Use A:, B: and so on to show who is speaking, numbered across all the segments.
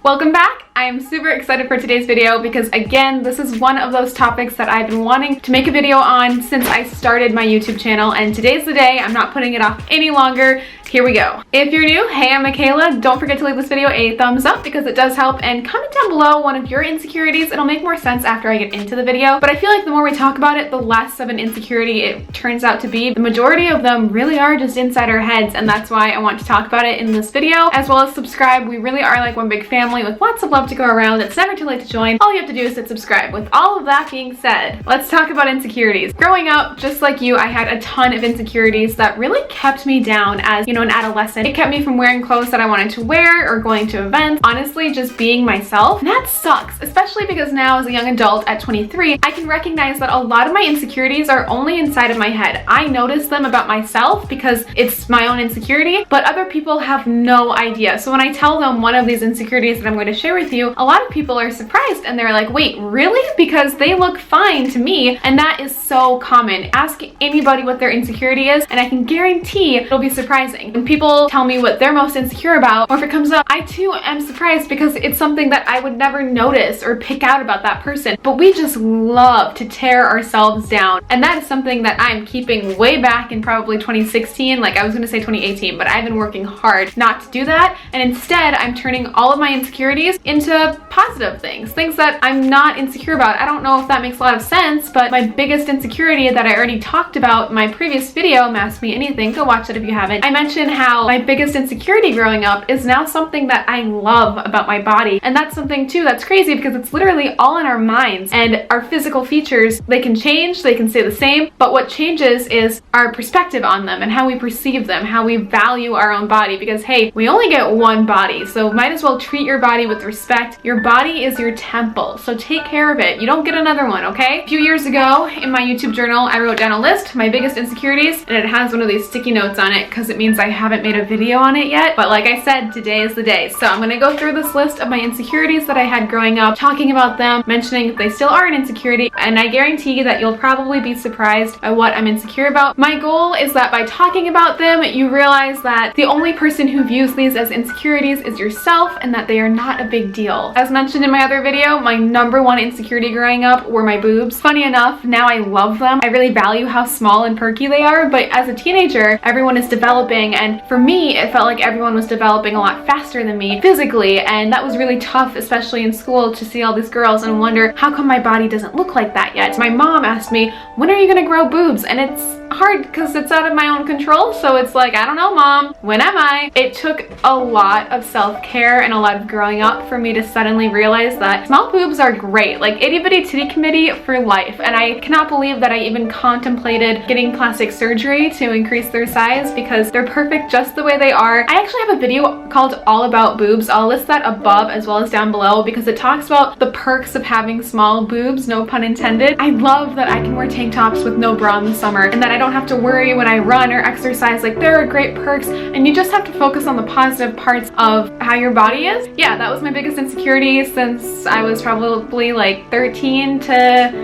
A: Welcome back! I am super excited for today's video because again, this is one of those topics that I've been wanting to make a video on since I started my YouTube channel, and today's the day. I'm not putting it off any longer. Here we go. If you're new, hey, I'm Makayla. Don't forget to leave this video a thumbs up because it does help, and comment down below one of your insecurities. It'll make more sense after I get into the video, but I feel like the more we talk about it, the less of an insecurity it turns out to be. The majority of them really are just inside our heads, and that's why I want to talk about it in this video, as well as subscribe. We really are like one big family with lots of love to go around. It's never too late to join. All you have to do is hit subscribe. With all of that being said, let's talk about insecurities. Growing up, just like you, I had a ton of insecurities that really kept me down as, you know, an adolescent. It kept me from wearing clothes that I wanted to wear or going to events. Honestly, just being myself. And that sucks, especially because now as a young adult at 23, I can recognize that a lot of my insecurities are only inside of my head. I notice them about myself because it's my own insecurity, but other people have no idea. So when I tell them one of these insecurities that I'm going to share with you, a lot of people are surprised and they're like, wait, really? Because they look fine to me. And that is so common. Ask anybody what their insecurity is and I can guarantee it'll be surprising. When people tell me what they're most insecure about, or if it comes up, I too am surprised because it's something that I would never notice or pick out about that person. But we just love to tear ourselves down. And that is something that I'm keeping way back in probably 2016. Like I was gonna say 2018, but I've been working hard not to do that. And instead, I'm turning all of my insecurities into positive things that I'm not insecure about. I don't know if that makes a lot of sense, but my biggest insecurity that I already talked about in my previous video, Ask Me Anything, go watch it if you haven't. I mentioned how my biggest insecurity growing up is now something that I love about my body. And that's something too that's crazy because it's literally all in our minds, and our physical features, they can change, they can stay the same, but what changes is our perspective on them and how we perceive them, how we value our own body, because hey, we only get one body, so might as well treat your body with respect. Your body is your temple, so take care of it. You don't get another one, okay? A few years ago in my YouTube journal, I wrote down a list, my biggest insecurities, and it has one of these sticky notes on it because it means I haven't made a video on it yet. But like I said, today is the day. So I'm gonna go through this list of my insecurities that I had growing up, talking about them, mentioning if they still are an insecurity, and I guarantee that you'll probably be surprised by what I'm insecure about. My goal is that by talking about them, you realize that the only person who views these as insecurities is yourself, and that they are not a big deal. As mentioned in my other video, my #1 insecurity growing up were my boobs. Funny enough, now I love them. I really value how small and perky they are, but as a teenager, everyone is developing, and for me, it felt like everyone was developing a lot faster than me physically, and that was really tough, especially in school, to see all these girls and wonder, how come my body doesn't look like that yet? My mom asked me, when are you gonna grow boobs? And it's hard because it's out of my own control, so it's like, I don't know, Mom, when am I? It took a lot of self-care and a lot of growing up for me to suddenly realize that small boobs are great, like itty bitty titty committee for life. And I cannot believe that I even contemplated getting plastic surgery to increase their size because they're perfect just the way they are. I actually have a video called All About Boobs. I'll list that above as well as down below because it talks about the perks of having small boobs, no pun intended. I love that I can wear tank tops with no bra in the summer and that I don't have to worry when I run or exercise. Like, there are great perks, and you just have to focus on the positive parts of how your body is. Yeah, that was my biggest insecurity since I was probably like 13 to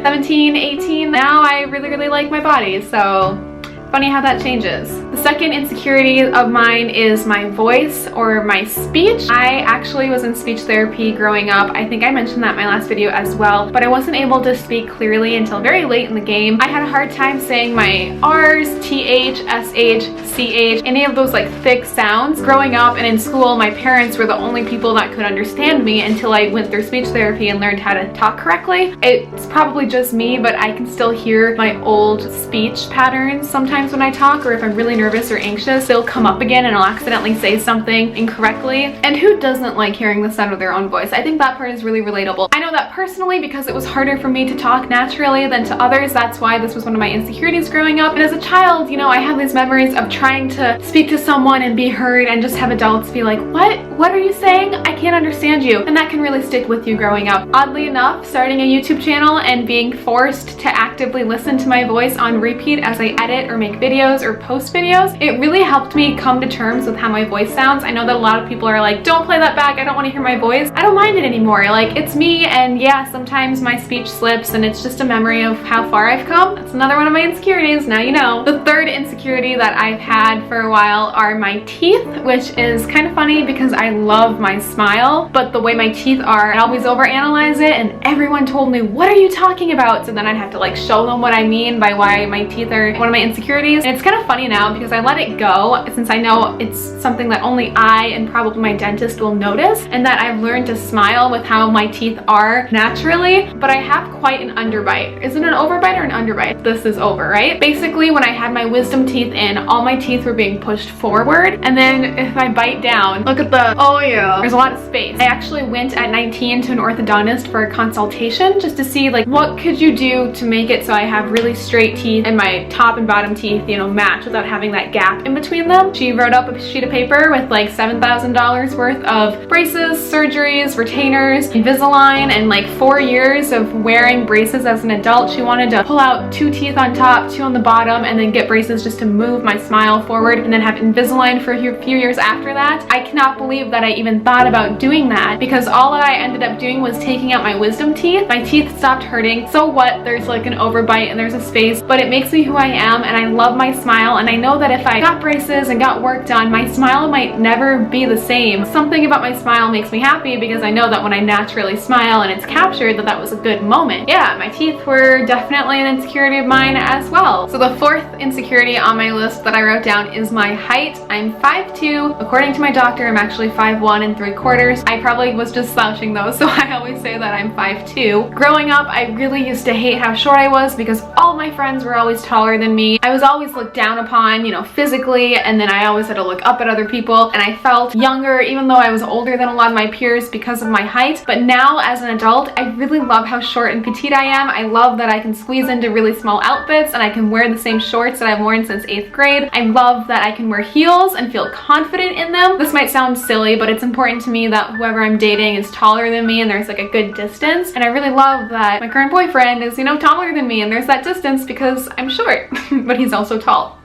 A: 17, 18. Now I really like my body, so funny how that changes. The second insecurity of mine is my voice or my speech. I actually was in speech therapy growing up. I think I mentioned that in my last video as well, but I wasn't able to speak clearly until very late in the game. I had a hard time saying my R's, TH, SH, CH, any of those like thick sounds. Growing up and in school, my parents were the only people that could understand me until I went through speech therapy and learned how to talk correctly. It's probably just me, but I can still hear my old speech patterns sometimes when I talk, or if I'm really nervous or anxious, they'll come up again and I'll accidentally say something incorrectly. And who doesn't like hearing the sound of their own voice? I think that part is really relatable. I know that personally because it was harder for me to talk naturally than to others. That's why this was one of my insecurities growing up. And as a child, you know, I have these memories of trying to speak to someone and be heard and just have adults be like, what are you saying? I can't understand you. And that can really stick with you growing up. Oddly enough, starting a YouTube channel and being forced to actively listen to my voice on repeat as I edit or make videos or post videos videos, it really helped me come to terms with how my voice sounds. I know that a lot of people are like, don't play that back, I don't want to hear my voice. I don't mind it anymore. Like, it's me, and yeah, sometimes my speech slips and it's just a memory of how far I've come. That's another one of my insecurities, now you know. The third insecurity that I've had for a while are my teeth, which is kind of funny because I love my smile, but the way my teeth are, I always overanalyze it, and everyone told me, what are you talking about? So then I'd have to like show them what I mean by why my teeth are one of my insecurities. And it's kind of funny now because I let it go, since I know it's something that only I and probably my dentist will notice, and that I've learned to smile with how my teeth are naturally. But I have quite an underbite. Is it an overbite or an underbite? This is over, right? Basically, when I had my wisdom teeth in, all my teeth were being pushed forward, and then if I bite down, look at the, oh yeah, there's a lot of space. I actually went at 19 to an orthodontist for a consultation just to see like what could you do to make it so I have really straight teeth and my top and bottom teeth, you know, match without having that gap in between them. She wrote up a sheet of paper with like $7,000 worth of braces, surgeries, retainers, Invisalign, and like 4 years of wearing braces as an adult. She wanted to pull out 2 teeth on top, 2 on the bottom, and then get braces just to move my smile forward, and then have Invisalign for a few years after that. I cannot believe that I even thought about doing that, because all that I ended up doing was taking out my wisdom teeth. My teeth stopped hurting. So what? There's like an overbite and there's a space, but it makes me who I am, and I love my smile, and I know that if I got braces and got work done, my smile might never be the same. Something about my smile makes me happy because I know that when I naturally smile and it's captured, that was a good moment. Yeah, my teeth were definitely an insecurity of mine as well. So the fourth insecurity on my list that I wrote down is my height. I'm 5'2". According to my doctor, I'm actually 5'1 3/4". I probably was just slouching though, so I always say that I'm 5'2". Growing up, I really used to hate how short I was because all my friends were always taller than me. I was always looked down upon, you know, physically, and then I always had to look up at other people, and I felt younger even though I was older than a lot of my peers because of my height. But now as an adult, I really love how short and petite I am. I love that I can squeeze into really small outfits and I can wear the same shorts that I've worn since 8th grade. I love that I can wear heels and feel confident in them. This might sound silly, but it's important to me that whoever I'm dating is taller than me and there's like a good distance. And I really love that my current boyfriend is, you know, taller than me, and there's that distance because I'm short, but he's also tall.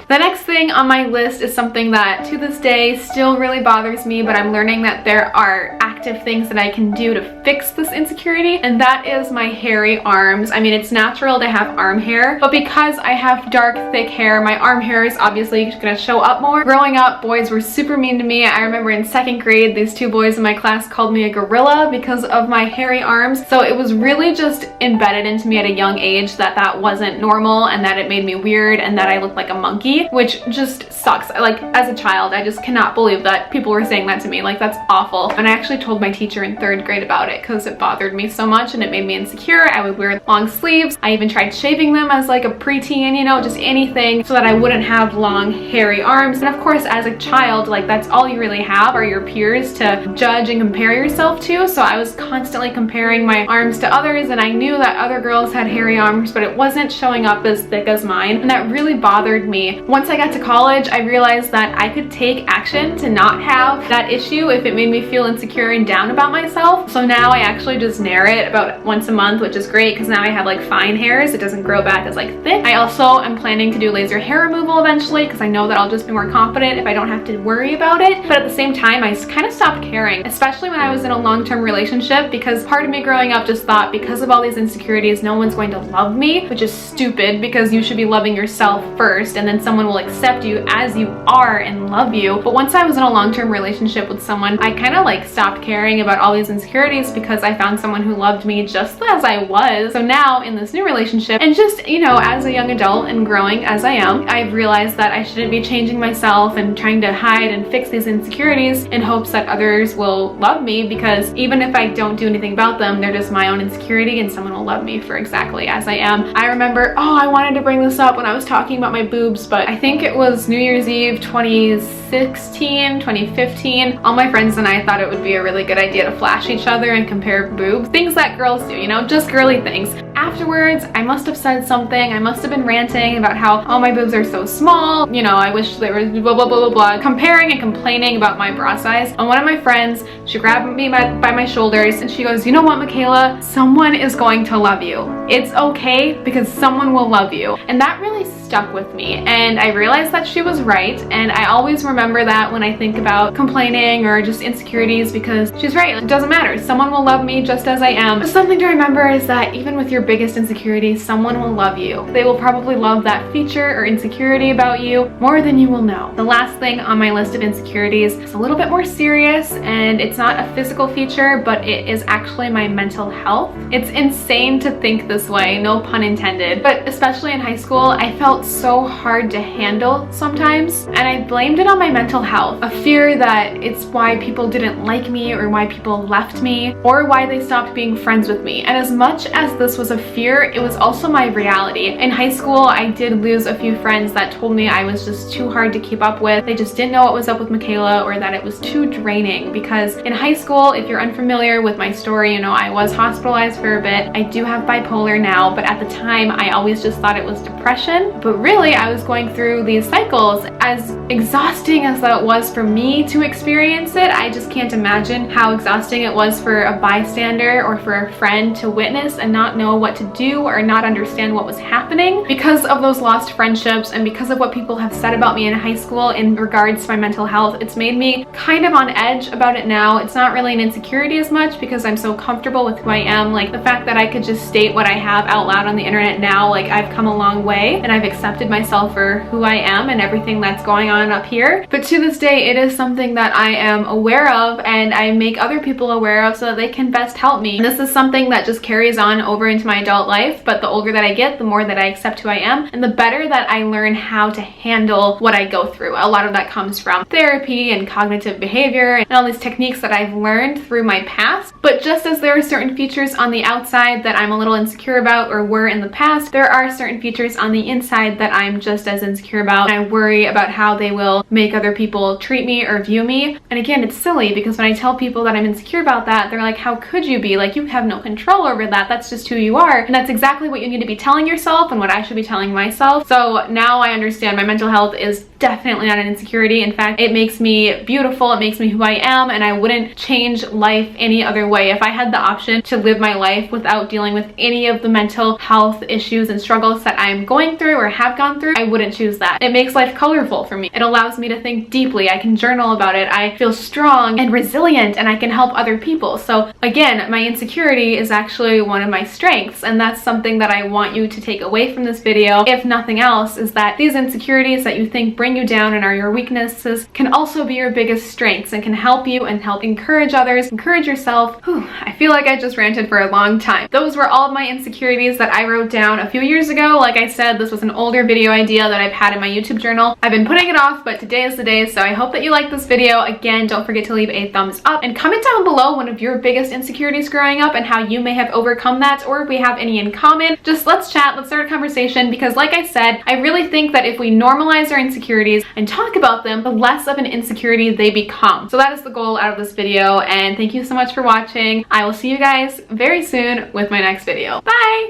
A: The next thing on my list is something that to this day still really bothers me, but I'm learning that there are active things that I can do to fix this insecurity, and that is my hairy arms. I mean, it's natural to have arm hair, but because I have dark, thick hair, my arm hair is obviously gonna show up more. Growing up, boys were super mean to me. I remember in 2nd grade, these 2 boys in my class called me a gorilla because of my hairy arms. So it was really just embedded into me at a young age that that wasn't normal and that it made me weird and that I looked like a monkey, which just sucks. Like, as a child, I just cannot believe that people were saying that to me. Like, that's awful. And I actually told my teacher in 3rd grade about it because it bothered me so much and it made me insecure. I would wear long sleeves. I even tried shaving them as like a preteen, you know, just anything so that I wouldn't have long hairy arms. And of course, as a child, like, that's all you really have are your peers to judge and compare yourself to. So I was constantly comparing my arms to others, and I knew that other girls had hairy arms, but it wasn't showing up as thick as mine, and that really bothered me. Once I got to college, I realized that I could take action to not have that issue if it made me feel insecure and down about myself. So now I actually just nair it about once a month, which is great because now I have like fine hairs. It doesn't grow back as like thick. I also am planning to do laser hair removal eventually because I know that I'll just be more confident if I don't have to worry about it. But at the same time, I kind of stopped caring, especially when I was in a long-term relationship, because part of me growing up just thought because of all these insecurities, no one's going to love me, which is stupid because you should be loving yourself first and then someone will accept you as you are and love you. But once I was in a long-term relationship with someone, I kind of like stopped caring about all these insecurities because I found someone who loved me just as I was. So now in this new relationship, and just, you know, as a young adult and growing as I am, I've realized that I shouldn't be changing myself and trying to hide and fix these insecurities in hopes that others will love me, because even if I don't do anything about them, they're just my own insecurity and someone will love me for exactly as I am. I remember, I wanted to bring this up when I was talking about my boobs, but I think it was New Year's Eve 2016, 2015. All my friends and I thought it would be a really good idea to flash each other and compare boobs. Things that girls do, you know, just girly things. Afterwards, I must have said something. I must have been ranting about how all my boobs are so small. You know, I wish they were blah, blah, blah, blah, blah. Comparing and complaining about my bra size. And one of my friends, she grabbed me by my shoulders and she goes, you know what, Makayla? Someone is going to love you. It's okay because someone will love you. And that really stuck with me, and I realized that she was right, and I always remember that when I think about complaining or just insecurities, because she's right. It doesn't matter. Someone will love me just as I am. But something to remember is that even with your biggest insecurities, someone will love you. They will probably love that feature or insecurity about you more than you will know. The last thing on my list of insecurities is a little bit more serious, and it's not a physical feature, but it is actually my mental health. It's insane to think this way, no pun intended, but especially in high school, I felt so hard to handle sometimes, and I blamed it on my mental health. A fear that it's why people didn't like me, or why people left me, or why they stopped being friends with me. And as much as this was a fear, it was also my reality. In high school, I did lose a few friends that told me I was just too hard to keep up with. They just didn't know what was up with Makayla, or that it was too draining, because in high school, if you're unfamiliar with my story, you know, I was hospitalized for a bit. I do have bipolar now, but at the time, I always just thought it was depression. But really, I was going through these cycles. As exhausting as that was for me to experience it, I just can't imagine how exhausting it was for a bystander or for a friend to witness and not know what to do or not understand what was happening. Because of those lost friendships and because of what people have said about me in high school in regards to my mental health, it's made me kind of on edge about it now. It's not really an insecurity as much because I'm so comfortable with who I am. Like the fact that I could just state what I have out loud on the internet now, like I've come a long way and I've accepted myself for who I am and everything that's going on up here. But to this day, it is something that I am aware of and I make other people aware of so that they can best help me. And this is something that just carries on over into my adult life, but the older that I get, the more that I accept who I am and the better that I learn how to handle what I go through. A lot of that comes from therapy and cognitive behavior and all these techniques that I've learned through my past. But just as there are certain features on the outside that I'm a little insecure about or were in the past, there are certain features on the inside that I'm just as insecure about. And I worry about how they will make other people treat me or view me. And again, it's silly because when I tell people that I'm insecure about that, they're like, how could you be? Like, you have no control over that. That's just who you are. And that's exactly what you need to be telling yourself and what I should be telling myself. So now I understand my mental health is definitely not an insecurity. In fact, it makes me beautiful. It makes me who I am, and I wouldn't change life any other way. If I had the option to live my life without dealing with any of the mental health issues and struggles that I'm going through or have gone through, I wouldn't choose that. It makes life colorful for me. It allows me to think deeply. I can journal about it. I feel strong and resilient, and I can help other people. So again, my insecurity is actually one of my strengths, and that's something that I want you to take away from this video, if nothing else, is that these insecurities that you think bring you down and are your weaknesses can also be your biggest strengths and can help you and help encourage others, encourage yourself. Whew, I feel like I just ranted for a long time. Those were all of my insecurities that I wrote down a few years ago. Like I said, this was an older video idea that I've had in my YouTube journal. I've been putting it off, but today is the day, so I hope that you like this video. Again, don't forget to leave a thumbs up and comment down below one of your biggest insecurities growing up and how you may have overcome that, or if we have any in common. Just let's chat, let's start a conversation, because like I said, I really think that if we normalize our insecurities and talk about them, the less of an insecurity they become. So that is the goal out of this video, and thank you so much for watching. I will see you guys very soon with my next video. Bye!